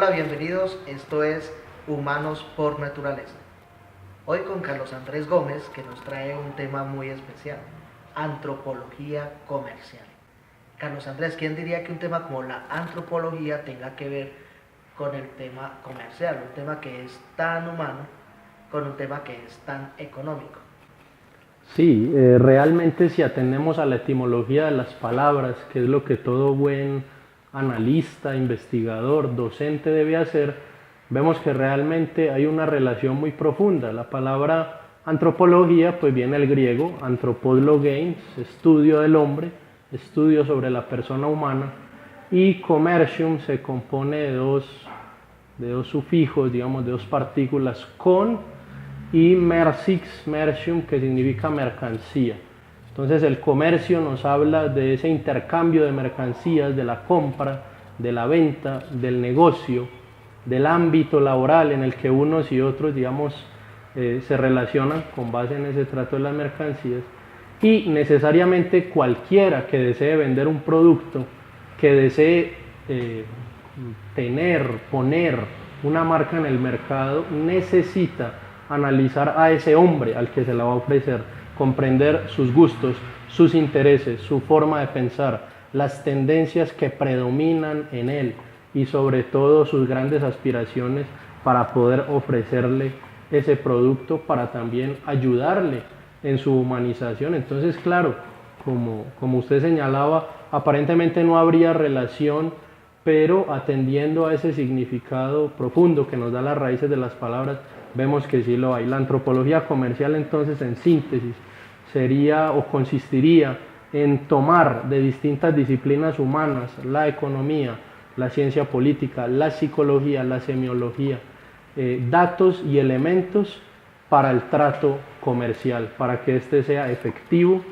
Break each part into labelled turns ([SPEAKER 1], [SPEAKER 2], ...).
[SPEAKER 1] Hola, bienvenidos. Esto es Humanos por Naturaleza. Hoy con Carlos Andrés Gómez, que nos trae un tema muy especial, antropología comercial. Carlos Andrés, ¿quién diría que un tema como la antropología tenga que ver con el tema comercial? Un tema que es tan humano con un tema que es tan económico.
[SPEAKER 2] Sí, realmente si atendemos a la etimología de las palabras, que es lo que todo buen analista, investigador, docente debe hacer, vemos que realmente hay una relación muy profunda. La palabra antropología pues viene del griego, anthropologein, estudio del hombre, estudio sobre la persona humana, y commercium se compone de dos sufijos, digamos, de dos partículas, con y mercix, mercium, que significa mercancía. Entonces el comercio nos habla de ese intercambio de mercancías, de la compra, de la venta, del negocio, del ámbito laboral en el que unos y otros, digamos, se relacionan con base en ese trato de las mercancías, y necesariamente cualquiera que desee vender un producto, que desee poner una marca en el mercado, necesita analizar a ese hombre al que se la va a ofrecer, comprender sus gustos, sus intereses, su forma de pensar, las tendencias que predominan en él y sobre todo sus grandes aspiraciones para poder ofrecerle ese producto, para también ayudarle en su humanización. Entonces, claro, como usted señalaba, aparentemente no habría relación, pero atendiendo a ese significado profundo que nos da las raíces de las palabras, vemos que sí lo hay. La antropología comercial, entonces, en síntesis, sería o consistiría en tomar de distintas disciplinas humanas, la economía, la ciencia política, la psicología, la semiología, datos y elementos para el trato comercial, para que éste sea efectivo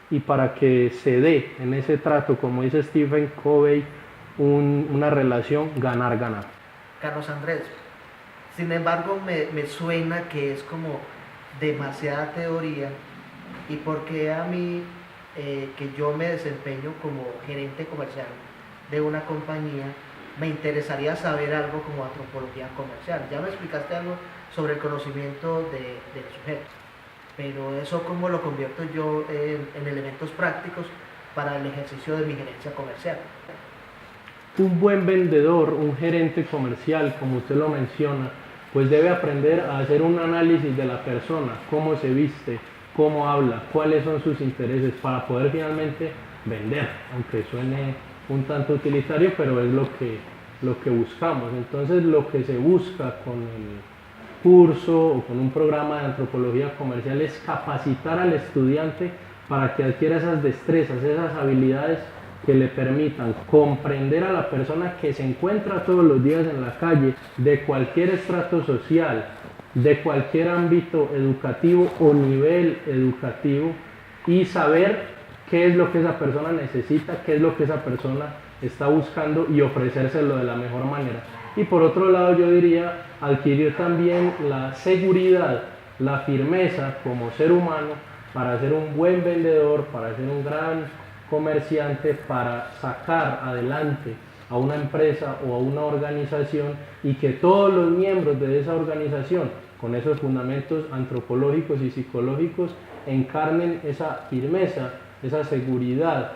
[SPEAKER 2] y para que se dé en ese trato, como dice Stephen Covey, una relación ganar-ganar.
[SPEAKER 1] Carlos Andrés, sin embargo, me suena que es como demasiada teoría. ¿Y porque a mí, que yo me desempeño como gerente comercial de una compañía, me interesaría saber algo como antropología comercial? Ya me explicaste algo sobre el conocimiento del sujeto, pero eso cómo lo convierto yo en elementos prácticos para el ejercicio de mi gerencia comercial.
[SPEAKER 2] Un buen vendedor, un gerente comercial, como usted lo menciona, pues debe aprender a hacer un análisis de la persona, cómo se viste, cómo habla, cuáles son sus intereses, para poder finalmente vender, aunque suene un tanto utilitario, pero es lo que buscamos. Entonces, lo que se busca con el curso o con un programa de antropología comercial es capacitar al estudiante para que adquiera esas destrezas, esas habilidades que le permitan comprender a la persona que se encuentra todos los días en la calle, de cualquier estrato social, de cualquier ámbito educativo o nivel educativo, y saber qué es lo que esa persona necesita, qué es lo que esa persona está buscando y ofrecérselo de la mejor manera. Y por otro lado, yo diría adquirir también la seguridad, la firmeza como ser humano para ser un buen vendedor, para ser un gran comerciante, para sacar adelante a una empresa o a una organización, y que todos los miembros de esa organización, con esos fundamentos antropológicos y psicológicos, encarnen esa firmeza, esa seguridad,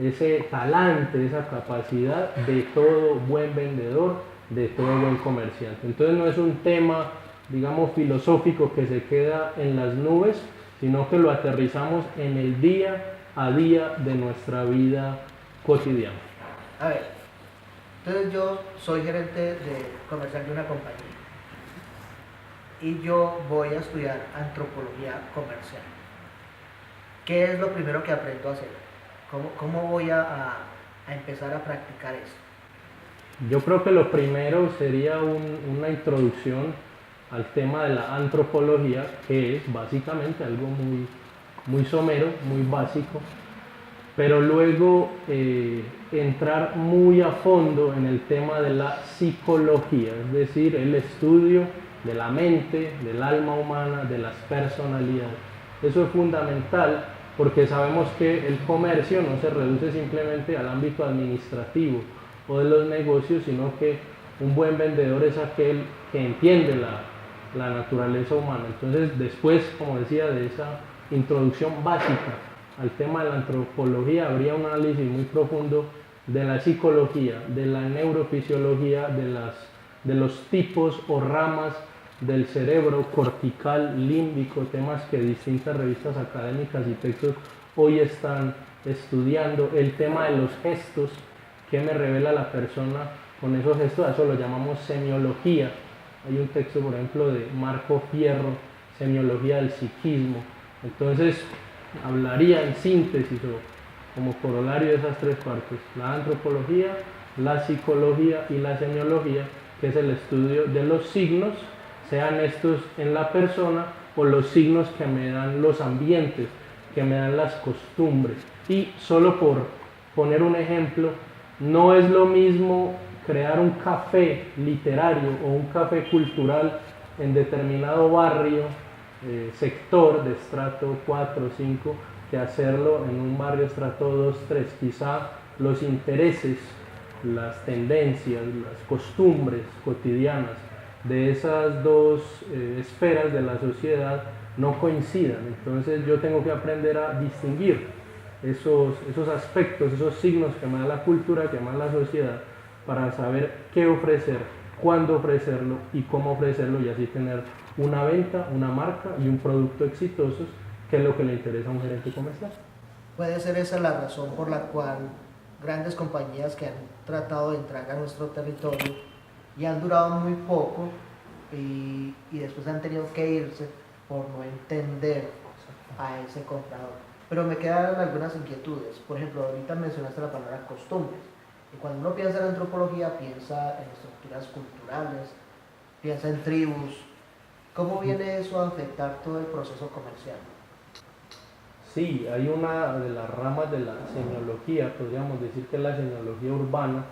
[SPEAKER 2] ese talante, esa capacidad de todo buen vendedor, de todo buen comerciante. Entonces no es un tema, digamos, filosófico que se queda en las nubes, sino que lo aterrizamos en el día a día de nuestra vida cotidiana.
[SPEAKER 1] A ver, entonces yo soy gerente de comercial de una compañía y yo voy a estudiar antropología comercial. ¿Qué es lo primero que aprendo a hacer? ¿Cómo voy a empezar a practicar eso?
[SPEAKER 2] Yo creo que lo primero sería una introducción al tema de la antropología, que es básicamente algo muy somero, muy básico, pero luego entrar muy a fondo en el tema de la psicología, es decir, el estudio de la mente, del alma humana, de las personalidades. Eso es fundamental, porque sabemos que el comercio no se reduce simplemente al ámbito administrativo o de los negocios, sino que Un buen vendedor es aquel que entiende la naturaleza humana. Entonces, después, como decía, de esa introducción básica al tema de la antropología, habría un análisis muy profundo de la psicología, de la neurofisiología, de los tipos o ramas del cerebro cortical, límbico, temas que distintas revistas académicas y textos hoy están estudiando, el tema de los gestos, que me revela la persona con esos gestos, a eso lo llamamos semiología. Hay un texto, por ejemplo, de Marco Fierro, Semiología del psiquismo. Entonces, hablaría en síntesis o como corolario de esas tres partes: la antropología, la psicología y la semiología, que es el estudio de los signos, sean estos en la persona o los signos que me dan los ambientes, que me dan las costumbres. Y solo por poner un ejemplo, no es lo mismo crear un café literario o un café cultural en determinado barrio, sector de estrato 4 o 5, que hacerlo en un barrio estrato 2, 3. Quizá los intereses, las tendencias, las costumbres cotidianas de esas dos esferas de la sociedad no coincidan. Entonces yo tengo que aprender a distinguir esos aspectos, esos signos que me da la cultura, que me da la sociedad, para saber qué ofrecer, cuándo ofrecerlo y cómo ofrecerlo, y así tener una venta, una marca y un producto exitosos, que es lo que le interesa a un gerente comercial.
[SPEAKER 1] Puede ser esa la razón por la cual grandes compañías que han tratado de entrar a nuestro territorio y han durado muy poco y después han tenido que irse por no entender a ese comprador. Pero me quedan algunas inquietudes. Por ejemplo, ahorita mencionaste la palabra costumbres. Y cuando uno piensa en antropología, piensa en estructuras culturales, piensa en tribus. ¿Cómo viene eso a afectar todo el proceso comercial?
[SPEAKER 2] Sí, hay una de las ramas de la semiología, podríamos decir que es la semiología urbana,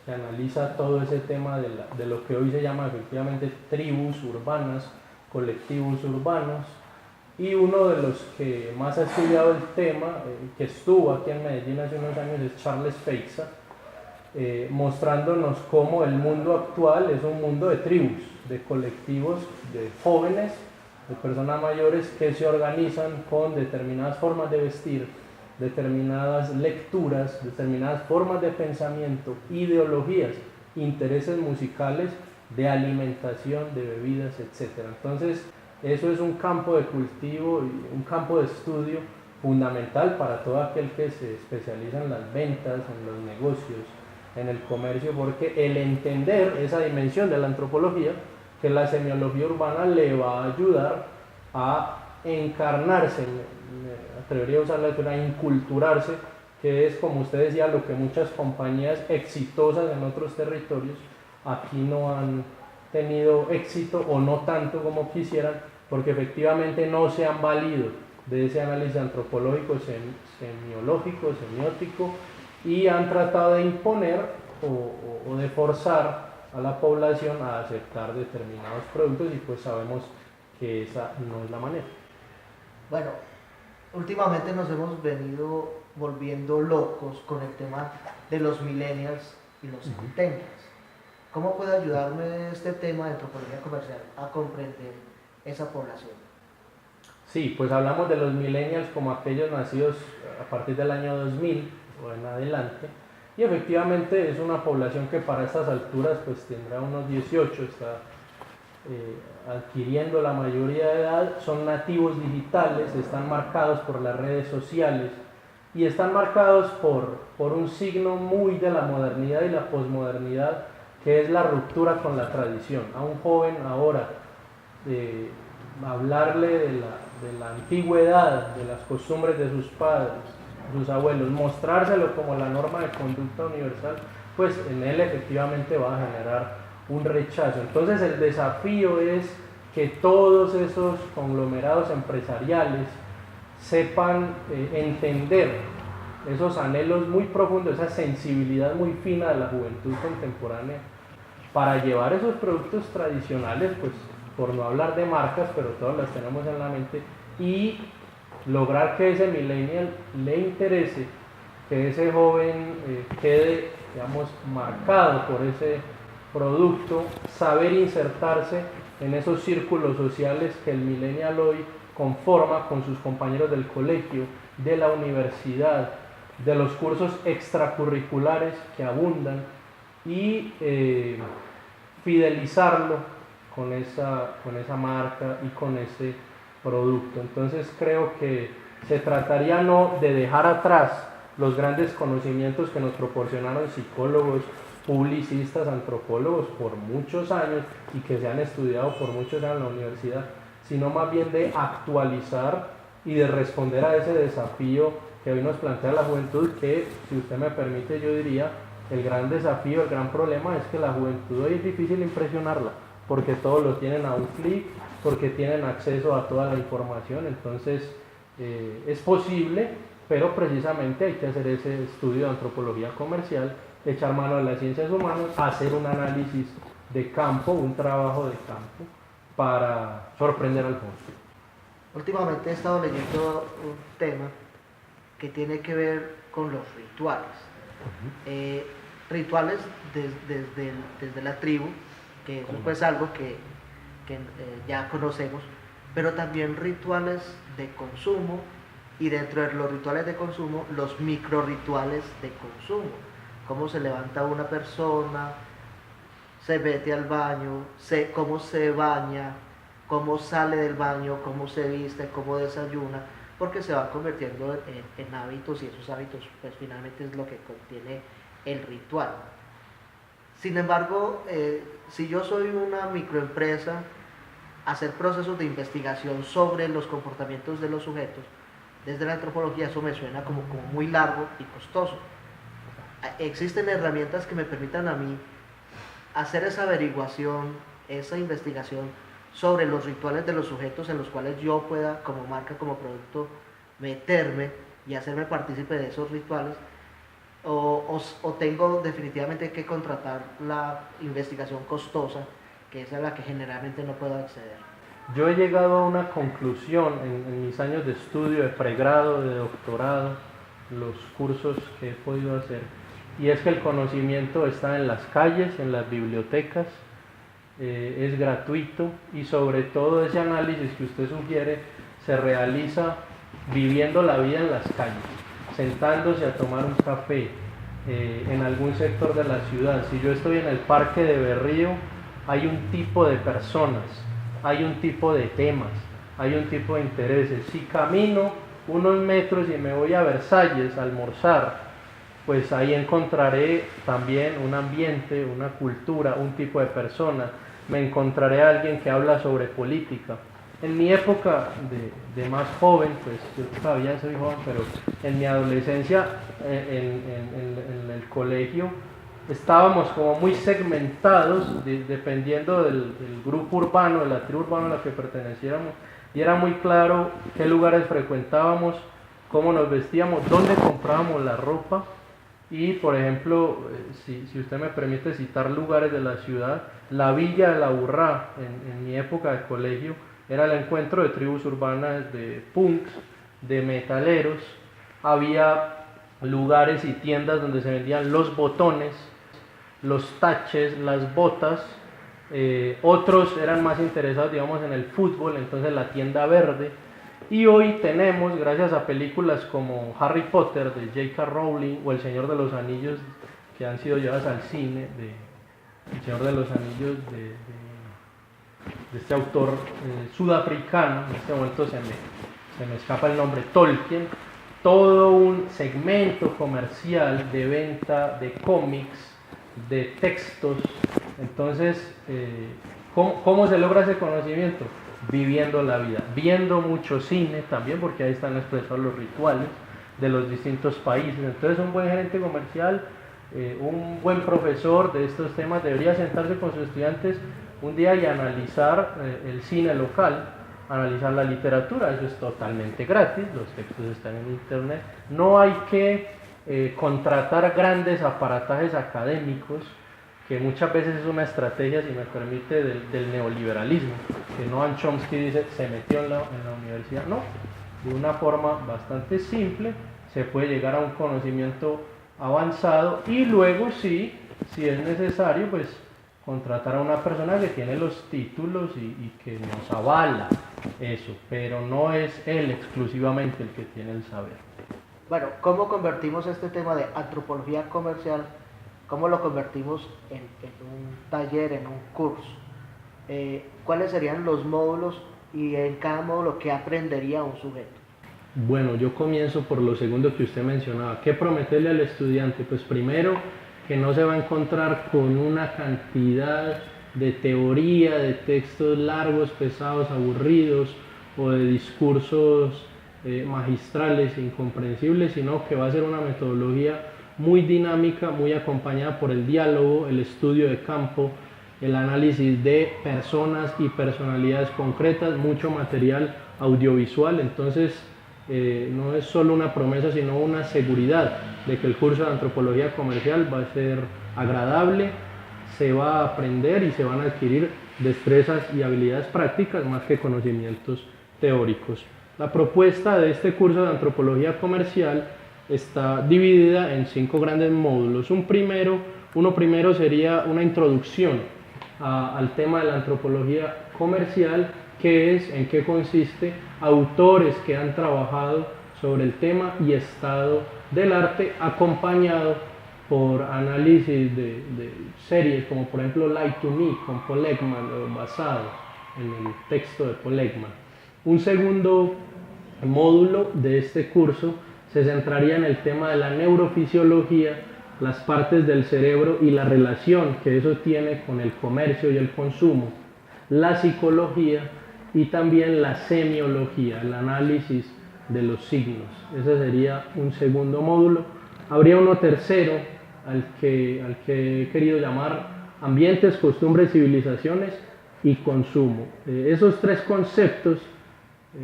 [SPEAKER 2] que analiza todo ese tema de lo que hoy se llama efectivamente tribus urbanas, colectivos urbanos. Y uno de los que más ha estudiado el tema, que estuvo aquí en Medellín hace unos años, es Charles Feixa, mostrándonos cómo el mundo actual es un mundo de tribus, de colectivos, de jóvenes, de personas mayores que se organizan con determinadas formas de vestir, determinadas lecturas, determinadas formas de pensamiento, ideologías, intereses musicales, de alimentación, de bebidas, etc. Entonces, eso es un campo de cultivo y un campo de estudio fundamental para todo aquel que se especializa en las ventas, en los negocios, en el comercio, porque el entender esa dimensión de la antropología, que la semiología urbana le va a ayudar a encarnarse, me atrevería a usar la palabra inculturarse, que es, como usted decía, lo que muchas compañías exitosas en otros territorios aquí no han tenido éxito o no tanto como quisieran, porque efectivamente no se han valido de ese análisis antropológico, semiológico, semiótico, y han tratado de imponer o de forzar a la población a aceptar determinados productos, y pues sabemos que esa no es la manera.
[SPEAKER 1] Bueno, últimamente nos hemos venido volviendo locos con el tema de los millennials y los centennials. ¿Cómo puede ayudarme este tema de antropología comercial a comprender esa población?
[SPEAKER 2] Sí, pues hablamos de los millennials como aquellos nacidos a partir del año 2000 o en adelante, y efectivamente es una población que para estas alturas pues tendrá unos 18, está adquiriendo la mayoría de edad, son nativos digitales, están marcados por las redes sociales y están marcados por un signo muy de la modernidad y la posmodernidad, que es la ruptura con la tradición. A un joven ahora, hablarle de la antigüedad, de las costumbres de sus padres, sus abuelos, mostrárselo como la norma de conducta universal, pues en él efectivamente va a generar un rechazo. Entonces el desafío es que todos esos conglomerados empresariales sepan entender esos anhelos muy profundos, esa sensibilidad muy fina de la juventud contemporánea, para llevar esos productos tradicionales, pues por no hablar de marcas, pero todas las tenemos en la mente, y lograr que ese millennial le interese, que ese joven quede, digamos, marcado por ese producto, saber insertarse en esos círculos sociales que el millennial hoy conforma con sus compañeros del colegio, de la universidad, de los cursos extracurriculares que abundan y fidelizarlo con esa marca y con ese producto. Entonces creo que se trataría no de dejar atrás los grandes conocimientos que nos proporcionaron psicólogos, publicistas, antropólogos por muchos años y que se han estudiado por muchos años en la universidad, sino más bien de actualizar y de responder a ese desafío que hoy nos plantea la juventud, que, si usted me permite, yo diría, el gran desafío, el gran problema es que la juventud hoy es difícil impresionarla, porque todos lo tienen a un clic, porque tienen acceso a toda la información. Entonces es posible, pero precisamente hay que hacer ese estudio de antropología comercial, echar mano de las ciencias humanas, hacer un análisis de campo, un trabajo de campo, para sorprender al monstruo.
[SPEAKER 1] Últimamente he estado leyendo un tema que tiene que ver con los rituales. Rituales desde la tribu, que eso pues algo que ya conocemos, pero también rituales de consumo, y dentro de los rituales de consumo, los micro rituales de consumo. Cómo se levanta una persona, se mete al baño, cómo se baña, cómo sale del baño, cómo se viste, cómo desayuna, porque se va convirtiendo en hábitos, y esos hábitos pues finalmente es lo que contiene el ritual. Sin embargo, si yo soy una microempresa, hacer procesos de investigación sobre los comportamientos de los sujetos, desde la antropología, eso me suena como muy largo y costoso. Existen herramientas que me permitan a mí hacer esa averiguación, esa investigación sobre los rituales de los sujetos, en los cuales yo pueda, como marca, como producto, meterme y hacerme partícipe de esos rituales, o tengo definitivamente que contratar la investigación costosa, que es a la que generalmente no puedo acceder.
[SPEAKER 2] Yo he llegado a una conclusión en mis años de estudio, de pregrado, de doctorado, los cursos que he podido hacer, y es que el conocimiento está en las calles, en las bibliotecas, es gratuito, y sobre todo ese análisis que usted sugiere se realiza viviendo la vida en las calles, sentándose a tomar un café en algún sector de la ciudad. Si yo estoy en el parque de Berrío, hay un tipo de personas, hay un tipo de temas, hay un tipo de intereses. Si camino unos metros y me voy a Versalles a almorzar, pues ahí encontraré también un ambiente, una cultura, un tipo de persona. Me encontraré a alguien que habla sobre política. En mi época de más joven, pues yo todavía soy joven, pero en mi adolescencia, en el colegio, estábamos como muy segmentados, dependiendo del grupo urbano, de la tribu urbana a la que perteneciéramos, y era muy claro qué lugares frecuentábamos, cómo nos vestíamos, dónde comprábamos la ropa. Y por ejemplo, si usted me permite citar lugares de la ciudad, la Villa de la Urrá, en mi época de colegio, era el encuentro de tribus urbanas, de punks, de metaleros. Había lugares y tiendas donde se vendían los botones, los taches, las botas. Otros eran más interesados, digamos, en el fútbol, entonces la tienda verde. Y hoy tenemos, gracias a películas como Harry Potter de J.K. Rowling o El Señor de los Anillos, que han sido llevadas al cine, El Señor de los Anillos de este autor sudafricano, en este momento se me escapa el nombre, Tolkien, todo un segmento comercial de venta de cómics, de textos. Entonces, ¿cómo se logra ese conocimiento? Viviendo la vida, viendo mucho cine también, porque ahí están expresados los rituales de los distintos países. Entonces un buen gerente comercial, un buen profesor de estos temas debería sentarse con sus estudiantes un día y analizar el cine local, analizar la literatura. Eso es totalmente gratis, los textos están en internet, no hay que contratar grandes aparatajes académicos, que muchas veces es una estrategia, si me permite, del neoliberalismo, que Noam Chomsky dice se metió en la universidad. No, de una forma bastante simple se puede llegar a un conocimiento avanzado, y luego si es necesario, pues contratar a una persona que tiene los títulos y que nos avala eso, pero no es él exclusivamente el que tiene el saber.
[SPEAKER 1] Bueno, ¿cómo convertimos este tema de antropología comercial? ¿Cómo lo convertimos en un taller, en un curso? ¿Cuáles serían los módulos y en cada módulo qué aprendería un sujeto?
[SPEAKER 2] Bueno, yo comienzo por lo segundo que usted mencionaba. ¿Qué prometerle al estudiante? Pues primero, que no se va a encontrar con una cantidad de teoría, de textos largos, pesados, aburridos o de discursos magistrales, incomprensibles, sino que va a ser una metodología muy dinámica, muy acompañada por el diálogo, el estudio de campo, el análisis de personas y personalidades concretas, mucho material audiovisual. Entonces, no es solo una promesa, sino una seguridad de que el curso de antropología comercial va a ser agradable, se va a aprender y se van a adquirir destrezas y habilidades prácticas más que conocimientos teóricos. La propuesta de este curso de antropología comercial está dividida en 5 grandes módulos. Uno primero sería una introducción al tema de la antropología comercial, qué es, en qué consiste, autores que han trabajado sobre el tema y estado del arte, acompañado por análisis de series como por ejemplo Lie to Me con Paul Ekman, basado en el texto de Paul Ekman. Un segundo módulo de este curso se centraría en el tema de la neurofisiología, las partes del cerebro y la relación que eso tiene con el comercio y el consumo, la psicología y también la semiología, el análisis de los signos. Ese sería un segundo módulo. Habría uno tercero al que he querido llamar ambientes, costumbres, civilizaciones y consumo. Esos 3 conceptos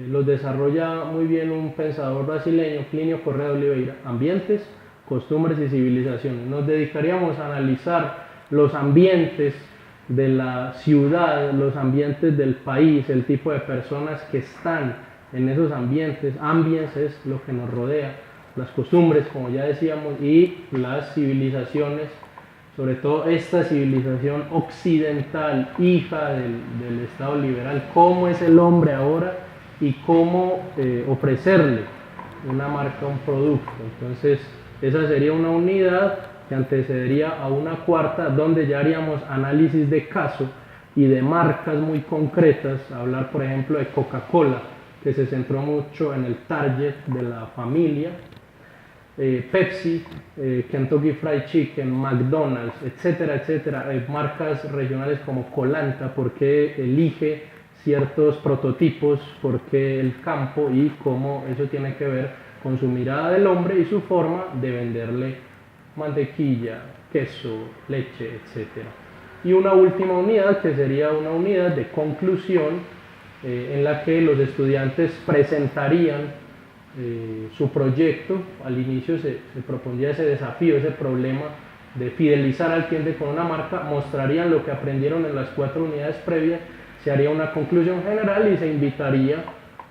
[SPEAKER 2] los desarrolla muy bien un pensador brasileño, Plinio Correa de Oliveira: ambientes, costumbres y civilizaciones. Nos dedicaríamos a analizar los ambientes de la ciudad, los ambientes del país, el tipo de personas que están en esos ambientes. Ambience es lo que nos rodea, las costumbres, como ya decíamos, y las civilizaciones, sobre todo esta civilización occidental, hija del Estado liberal, cómo es el hombre ahora y cómo ofrecerle una marca, un producto. Entonces, esa sería una unidad que antecedería a una cuarta, donde ya haríamos análisis de caso y de marcas muy concretas. Hablar, por ejemplo, de Coca-Cola, que se centró mucho en el target de la familia, Pepsi, Kentucky Fried Chicken, McDonald's, etcétera, etcétera. Marcas regionales como Colanta, porque elige ciertos prototipos, porque el campo y cómo eso tiene que ver con su mirada del hombre y su forma de venderle mantequilla, queso, leche, etc. Y una última unidad, que sería una unidad de conclusión, en la que los estudiantes presentarían su proyecto. Al inicio se propondría ese desafío, ese problema de fidelizar al cliente con una marca, mostrarían lo que aprendieron en las 4 unidades previas, se haría una conclusión general y se invitaría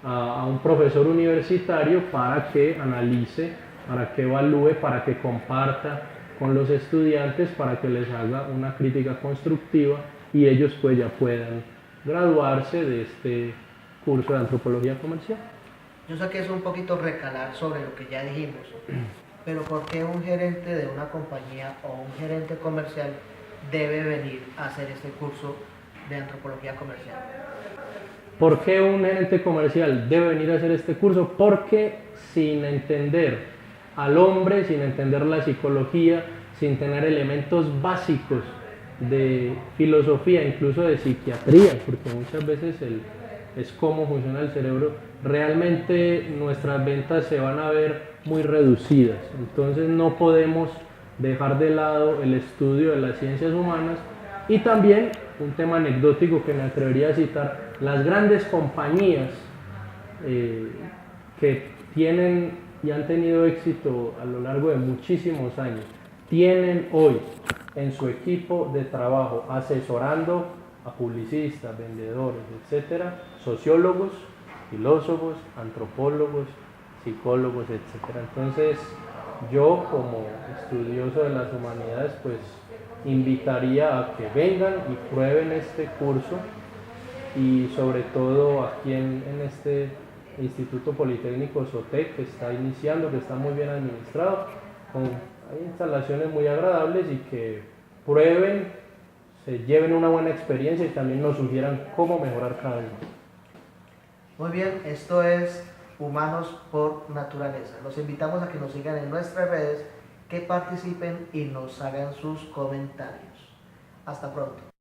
[SPEAKER 2] a un profesor universitario para que analice, para que evalúe, para que comparta con los estudiantes, para que les haga una crítica constructiva y ellos pues ya puedan graduarse de este curso de antropología comercial.
[SPEAKER 1] Yo sé que es un poquito recalar sobre lo que ya dijimos, pero ¿por qué un gerente de una compañía o un gerente comercial debe venir a hacer este curso de antropología comercial?
[SPEAKER 2] ¿Por qué un gerente comercial debe venir a hacer este curso? Porque sin entender al hombre, sin entender la psicología, sin tener elementos básicos de filosofía, incluso de psiquiatría, porque muchas veces es cómo funciona el cerebro, realmente nuestras ventas se van a ver muy reducidas. Entonces no podemos dejar de lado el estudio de las ciencias humanas. Y también un tema anecdótico que me atrevería a citar: las grandes compañías que tienen y han tenido éxito a lo largo de muchísimos años, tienen hoy en su equipo de trabajo, asesorando a publicistas, vendedores, etcétera, sociólogos, filósofos, antropólogos, psicólogos, etcétera. Entonces, yo como estudioso de las humanidades, pues invitaría a que vengan y prueben este curso y sobre todo aquí en este Instituto Politécnico SOTEC, que está iniciando, que está muy bien administrado, hay instalaciones muy agradables, y que prueben, se lleven una buena experiencia y también nos sugieran cómo mejorar cada día.
[SPEAKER 1] Muy bien, esto es Humanos por Naturaleza. Los invitamos a que nos sigan en nuestras redes, que participen y nos hagan sus comentarios. Hasta pronto.